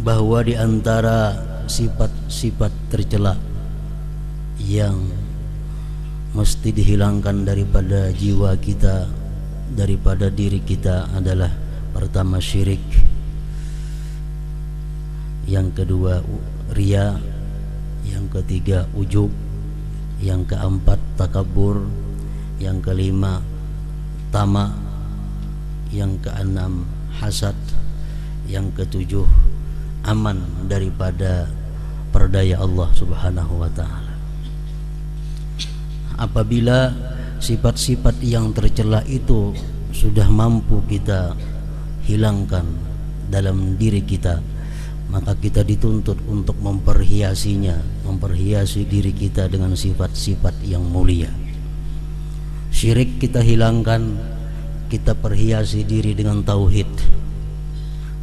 bahwa di antara sifat-sifat tercela yang mesti dihilangkan daripada jiwa kita, daripada diri kita adalah pertama syirik, yang kedua riya, yang ketiga ujub, yang keempat takabur, yang kelima tama, yang keenam hasad, yang ketujuh aman daripada perdaya Allah Subhanahu wa taala. Apabila sifat-sifat yang tercela itu sudah mampu kita hilangkan dalam diri kita, maka kita dituntut untuk memperhiasinya, memperhiasi diri kita dengan sifat-sifat yang mulia. Syirik kita hilangkan, kita perhiasi diri dengan tauhid.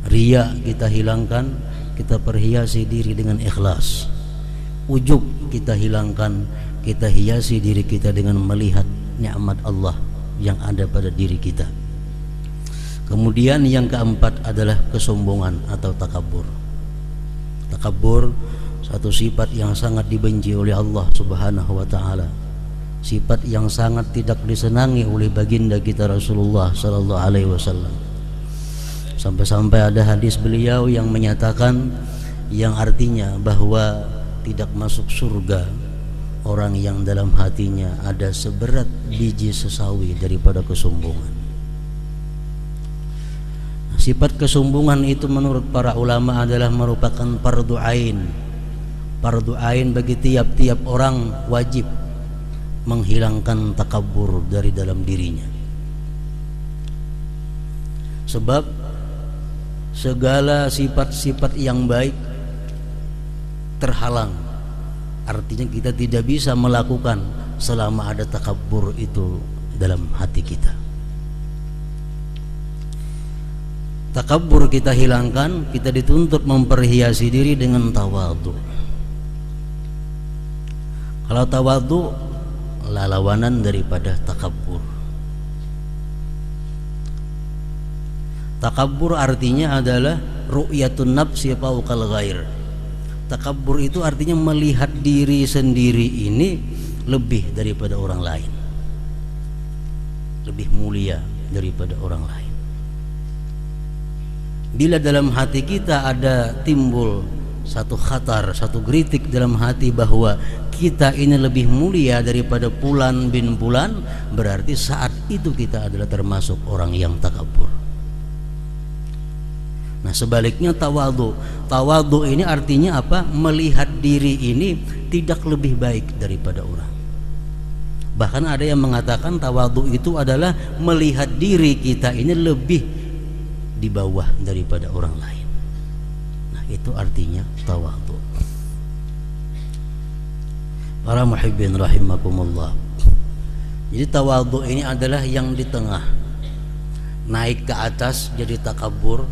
Riya kita hilangkan, kita perhiasi diri dengan ikhlas. Ujub kita hilangkan, kita hiasi diri kita dengan melihat nikmat Allah yang ada pada diri kita. Kemudian yang keempat adalah kesombongan atau takabur. Takabur satu sifat yang sangat dibenci oleh Allah Subhanahu wa taala. Sifat yang sangat tidak disenangi oleh baginda kita Rasulullah sallallahu alaihi wasallam. Sampai-sampai ada hadis beliau yang menyatakan, yang artinya bahwa tidak masuk surga orang yang dalam hatinya ada seberat biji sesawi daripada kesombongan. Sifat kesombongan itu menurut para ulama adalah merupakan fardu ain. Fardu ain bagi tiap-tiap orang, wajib menghilangkan takabur dari dalam dirinya. Sebab segala sifat-sifat yang baik terhalang. Artinya kita tidak bisa melakukan selama ada takabur itu dalam hati kita. Takabur kita hilangkan, kita dituntut memperhiasi diri dengan tawadhu. Kalau tawadhu lawanan daripada takabur. Takabur artinya adalah ru'yatun nafsi fawqal ghair. Takabur itu artinya melihat diri sendiri ini lebih daripada orang lain, lebih mulia daripada orang lain. Bila dalam hati kita ada timbul satu khatar, satu geritik dalam hati bahwa kita ini lebih mulia daripada Fulan bin Fulan, berarti saat itu kita adalah termasuk orang yang takabur. Nah, sebaliknya tawadhu. Tawadhu ini artinya apa? Melihat diri ini tidak lebih baik daripada orang. Bahkan ada yang mengatakan tawadhu itu adalah melihat diri kita ini lebih di bawah daripada orang lain. Nah, itu artinya tawadhu. Para muhibbin rahimakumullah. Jadi tawadhu ini adalah yang di tengah. Naik ke atas jadi takabur,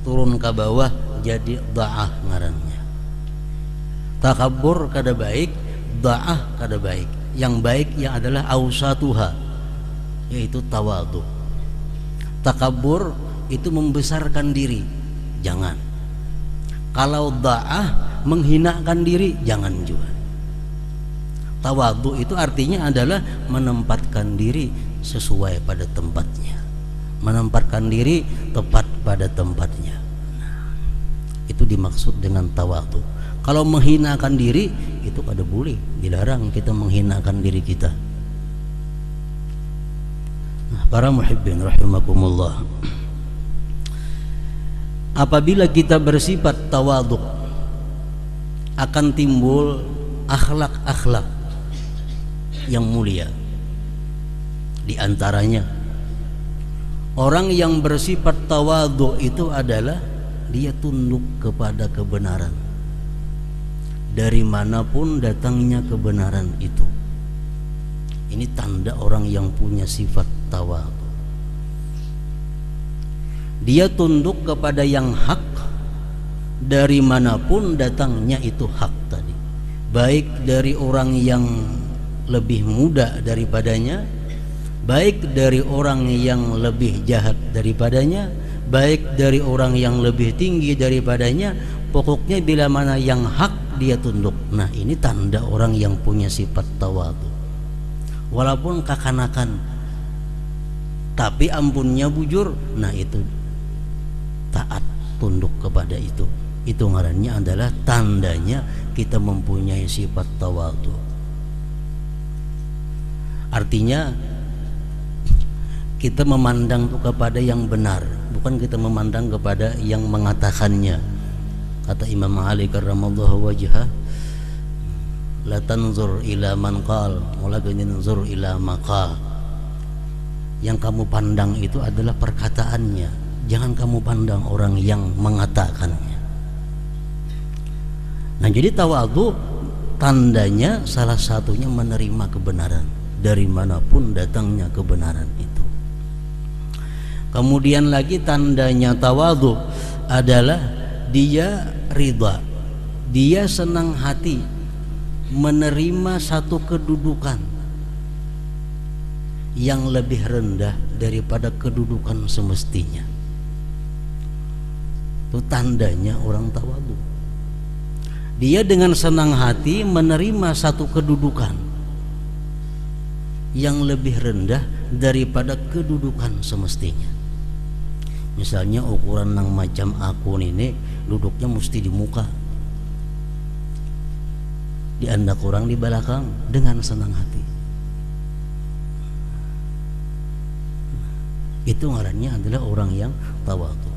turun ke bawah jadi da'ah ngarannya. Takabur kada baik, da'ah kada baik. Yang baik yang adalah ausatuha, yaitu tawadhu. Takabur itu membesarkan diri, jangan. Kalau da'ah menghinakan diri, jangan juga. Tawadhu itu artinya adalah menempatkan diri sesuai pada tempatnya, menempatkan diri tepat pada tempatnya. Nah, itu dimaksud dengan tawadhu. Kalau menghinakan diri itu kada boleh, dilarang kita menghinakan diri kita. Nah, para muhibbin rahimakumullah, apabila kita bersifat tawadhu akan timbul akhlak-akhlak yang mulia. Di antaranya orang yang bersifat tawadhu itu adalah dia tunduk kepada kebenaran, dari manapun datangnya kebenaran itu. Ini tanda orang yang punya sifat tawadhu. Dia tunduk kepada yang hak, dari manapun datangnya itu hak tadi, baik dari orang yang lebih muda daripadanya, baik dari orang yang lebih jahat daripadanya, baik dari orang yang lebih tinggi daripadanya, pokoknya bila mana yang hak dia tunduk. Nah, ini tanda orang yang punya sifat tawadhu. Walaupun kekanakan tapi ampunnya bujur, nah itu taat, tunduk kepada itu. Itu ngarannya adalah tandanya kita mempunyai sifat tawadhu. Artinya kita memandang kepada yang benar, bukan kita memandang kepada yang mengatakannya. Kata Imam Ali karramallahu wajhah, la tanzur ila man qal walakin tanzur ila maqal. Yang kamu pandang itu adalah perkataannya, jangan kamu pandang orang yang mengatakannya. Nah, jadi tawadhu tandanya salah satunya menerima kebenaran dari manapun datangnya kebenaran itu. Kemudian lagi tandanya tawadhu adalah dia ridha, dia senang hati menerima satu kedudukan yang lebih rendah daripada kedudukan semestinya. Itu tandanya orang tawadhu. Dia dengan senang hati menerima satu kedudukan yang lebih rendah daripada kedudukan semestinya. Misalnya ukuran yang macam aku ini duduknya mesti di muka, diandak orang di belakang dengan senang hati. Itu ngarannya adalah orang yang tawadhu.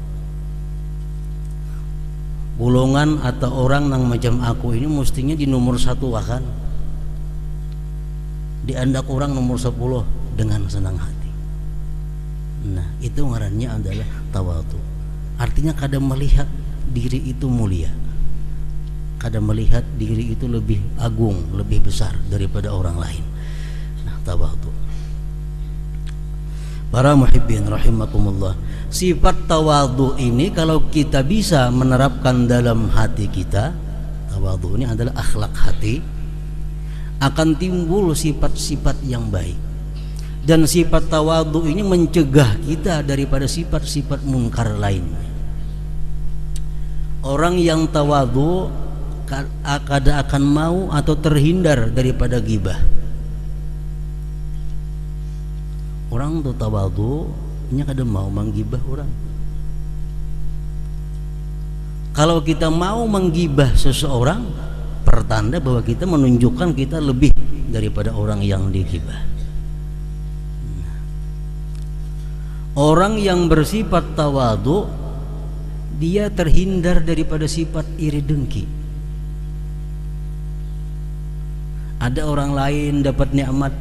Golongan atau orang yang macam aku ini mestinya di nomor 1 akan diandak orang nomor 10 dengan senang hati. Nah, itu ngarannya adalah tawadhu. Artinya kadang melihat diri itu mulia, kadang melihat diri itu lebih agung, lebih besar daripada orang lain. Nah, tawadhu. Para muhibbin rahimakumullah, sifat tawadhu ini kalau kita bisa menerapkan dalam hati kita, tawadhu ini adalah akhlak hati, akan timbul sifat-sifat yang baik. Dan sifat tawadhu ini mencegah kita daripada sifat-sifat munkar lainnya. Orang yang tawadhu akan mau atau terhindar daripada ghibah. Orang tuh tawadhu nya kada mau menggibah orang. Kalau kita mau menggibah seseorang, pertanda bahwa kita menunjukkan kita lebih daripada orang yang digibah. Orang yang bersifat tawadhu, dia terhindar daripada sifat iri dengki. Ada orang lain dapat nikmat,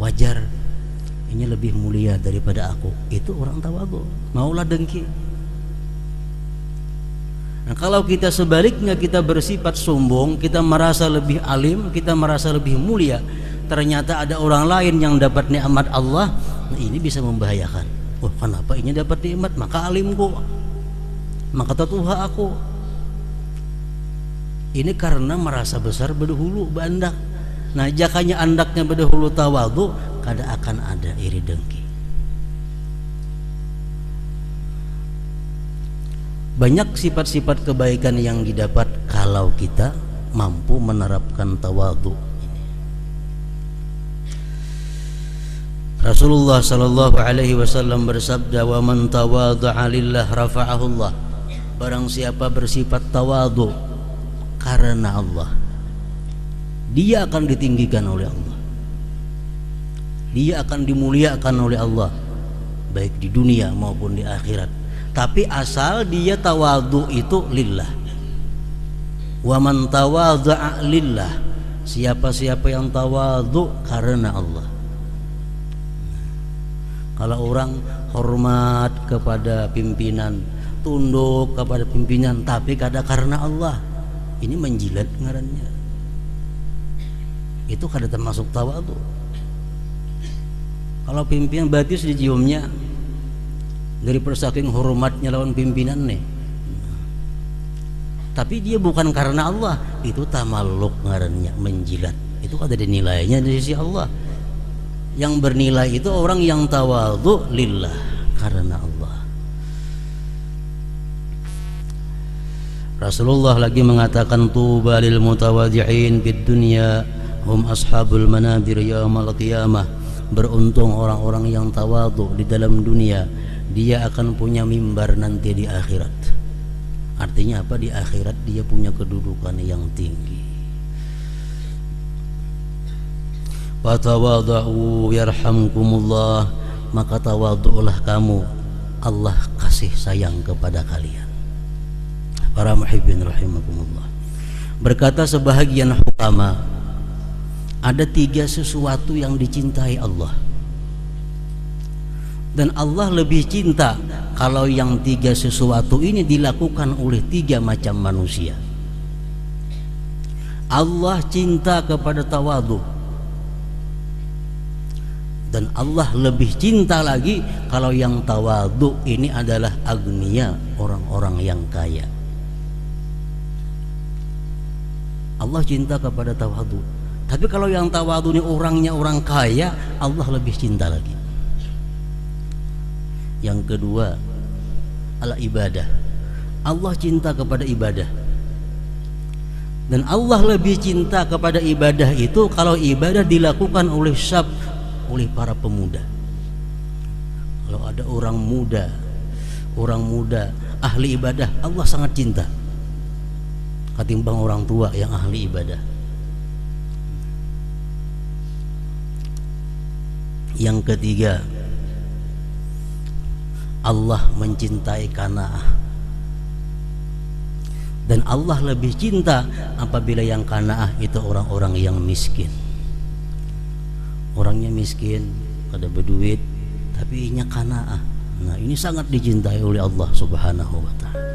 wajar ini lebih mulia daripada aku, itu orang tawadhu, maulah dengki. Nah, kalau kita sebaliknya, kita bersifat sombong, kita merasa lebih alim, kita merasa lebih mulia, ternyata ada orang lain yang dapat nikmat Allah, nah ini bisa membahayakan. Oh, kenapa ini dapat nikmat, maka alimku, maka tatuha aku. Ini karena merasa besar berdahulu bandak. Nah, jakanya andaknya berdahulu tawadhu, kada akan ada iri dengki. Banyak sifat-sifat kebaikan yang didapat kalau kita mampu menerapkan tawadhu ini. Rasulullah sallallahu alaihi wasallam bersabda, "Wa man tawadha'a lillah rafa'ahu Allah." Barang siapa bersifat tawadhu karena Allah, dia akan ditinggikan oleh Allah, dia akan dimuliakan oleh Allah, baik di dunia maupun di akhirat. Tapi asal dia tawadhu itu lillah. Wa man tawadha'a lillah, siapa-siapa yang tawadhu karena Allah. Kalau orang hormat kepada pimpinan, tunduk kepada pimpinan, tapi kada karena Allah, ini menjilat ngarannya. Itu kada termasuk tawadhu. Kalau pimpinan batis diciumnya dari persaking hormatnya lawan pimpinan nih, tapi dia bukan karena Allah, itu tamalluk ngarannya, menjilat. Itu ada nilainya di sisi Allah. Yang bernilai itu orang yang tawadhu lillah, karena Allah. Rasulullah lagi mengatakan tuba lil mutawadhi'in fid dunya hum ashabul manabir yaumal qiyamah. Beruntung orang-orang yang tawadhu di dalam dunia, dia akan punya mimbar nanti di akhirat. Artinya apa? Di akhirat dia punya kedudukan yang tinggi. Fatawadhu yarhamkumullah, maka tawadhu'lah kamu, Allah kasih sayang kepada kalian. Para muhibbin rahimakumullah. Berkata sebahagian hukama, ada 3 sesuatu yang dicintai Allah, dan Allah lebih cinta kalau yang 3 sesuatu ini dilakukan oleh 3 macam manusia. Allah cinta kepada tawadhu, dan Allah lebih cinta lagi kalau yang tawadhu ini adalah agniya, orang-orang yang kaya. Allah cinta kepada tawadhu, tapi kalau yang tawadhu ini orangnya orang kaya, Allah lebih cinta lagi. Yang kedua, ala ibadah. Allah cinta kepada ibadah, dan Allah lebih cinta kepada ibadah itu kalau ibadah dilakukan oleh oleh para pemuda. Kalau ada orang muda ahli ibadah, Allah sangat cinta ketimbang orang tua yang ahli ibadah. Yang ketiga, Allah mencintai qanaah, dan Allah lebih cinta apabila yang qanaah itu orang-orang yang miskin. Orangnya miskin, kada berduit, tapi inya qanaah. Nah, ini sangat dicintai oleh Allah Subhanahu wa ta'ala.